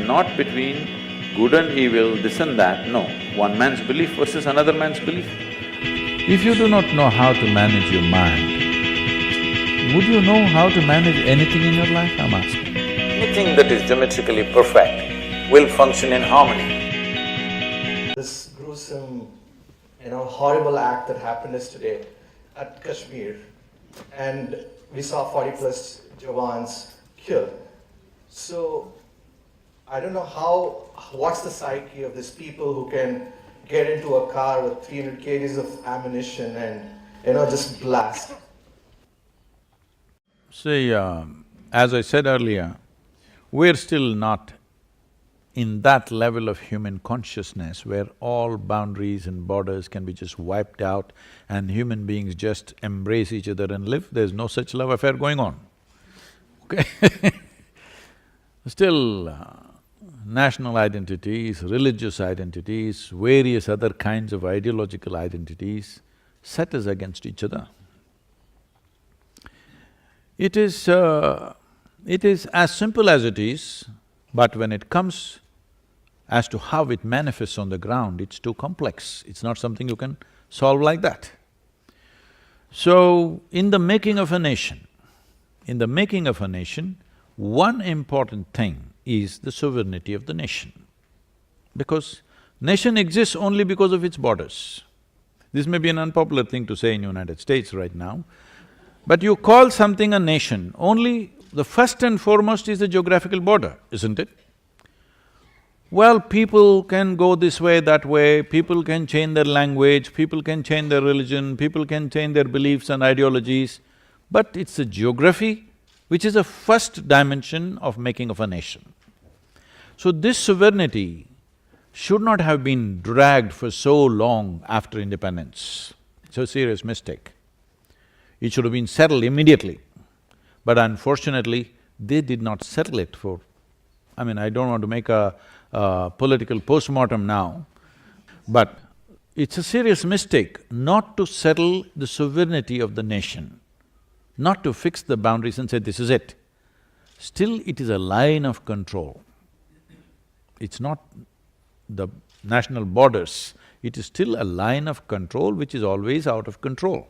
not between good and evil, this and that, no. One man's belief versus another man's belief. If you do not know how to manage your mind, would you know how to manage anything in your life, I'm asking? Anything that is geometrically perfect will function in harmony. This gruesome, horrible act that happened yesterday at Kashmir, and we saw 40+ Jawans killed. So, I don't know what's the psyche of these people who can get into a car with 300 kgs of ammunition and, just blast. See, as I said earlier, we're still not in that level of human consciousness where all boundaries and borders can be just wiped out and human beings just embrace each other and live. There's no such love affair going on, okay? Still, national identities, religious identities, various other kinds of ideological identities set us against each other. It is as simple as it is, but when it comes as to how it manifests on the ground, it's too complex. It's not something you can solve like that. So, in the making of a nation, one important thing is the sovereignty of the nation. Because nation exists only because of its borders. This may be an unpopular thing to say in United States right now, but you call something a nation, only the first and foremost is the geographical border, isn't it? Well, people can go this way, that way, people can change their language, people can change their religion, people can change their beliefs and ideologies, but it's the geography which is the first dimension of making of a nation. So this sovereignty should not have been dragged for so long after independence. It's a serious mistake. It should have been settled immediately. But unfortunately, they did not settle it for… I don't want to make a political postmortem now, but it's a serious mistake not to settle the sovereignty of the nation, not to fix the boundaries and say, this is it. Still, it is a line of control. It's not the national borders, it is still a line of control which is always out of control.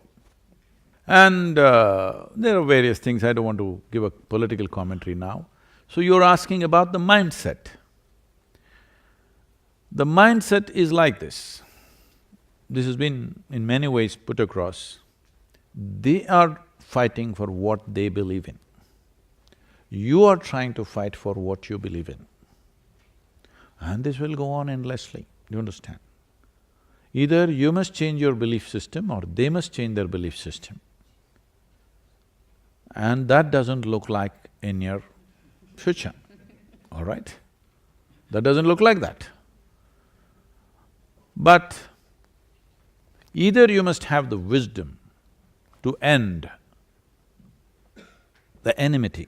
And there are various things, I don't want to give a political commentary now. So you're asking about the mindset. The mindset is like this. This has been in many ways put across. They are fighting for what they believe in. You are trying to fight for what you believe in. And this will go on endlessly, you understand? Either you must change your belief system or they must change their belief system. And that doesn't look like in your future, all right? That doesn't look like that. But either you must have the wisdom to end the enmity.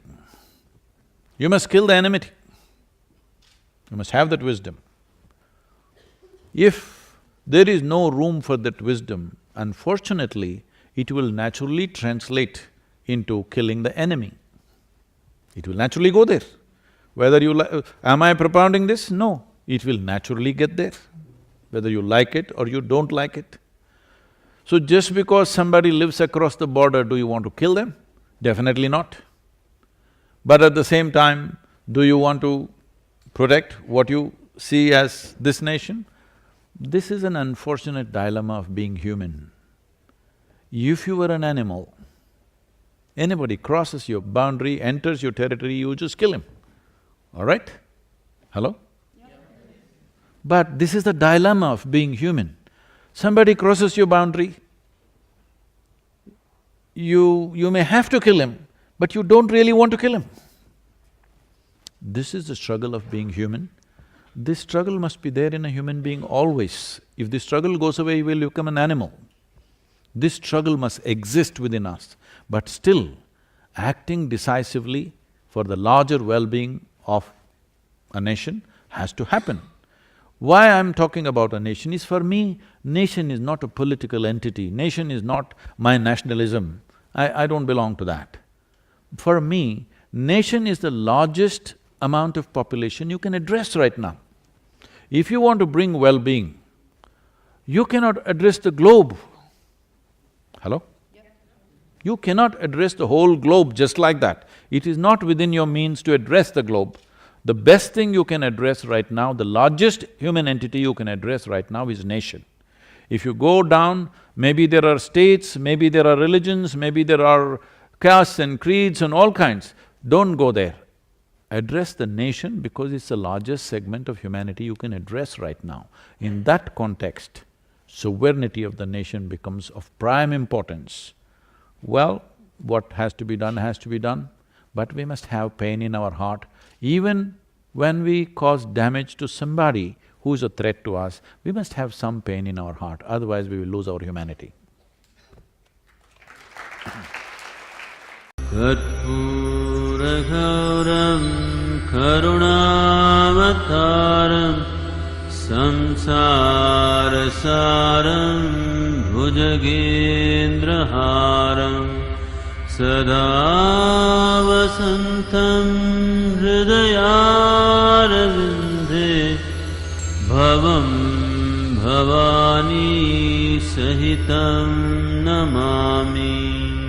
You must kill the enmity. You must have that wisdom. If there is no room for that wisdom, unfortunately, it will naturally translate into killing the enemy. It will naturally go there. Whether you am I propounding this? No, it will naturally get there, whether you like it or you don't like it. So just because somebody lives across the border, do you want to kill them? Definitely not. But at the same time, do you want to protect what you see as this nation? This is an unfortunate dilemma of being human. If you were an animal, anybody crosses your boundary, enters your territory, you just kill him, all right? Hello? But this is the dilemma of being human. Somebody crosses your boundary, you may have to kill him, but you don't really want to kill him. This is the struggle of being human. This struggle must be there in a human being always. If this struggle goes away, you will become an animal. This struggle must exist within us, but still acting decisively for the larger well-being of a nation has to happen. Why I'm talking about a nation is, for me, nation is not a political entity, nation is not my nationalism, I don't belong to that. For me, nation is the largest amount of population you can address right now. If you want to bring well-being, you cannot address the globe. Hello? You cannot address the whole globe just like that. It is not within your means to address the globe. The best thing you can address right now, the largest human entity you can address right now is nation. If you go down, maybe there are states, maybe there are religions, maybe there are castes and creeds and all kinds. Don't go there. Address the nation because it's the largest segment of humanity you can address right now. In that context, sovereignty of the nation becomes of prime importance. Well, what has to be done, but we must have pain in our heart. Even when we cause damage to somebody who is a threat to us, we must have some pain in our heart, otherwise we will lose our humanity. Karpuragauram karunavataram samsarasaram bhujagendraharam sada vasantam hridayaravindhe bhavam bhavani sahitam namami.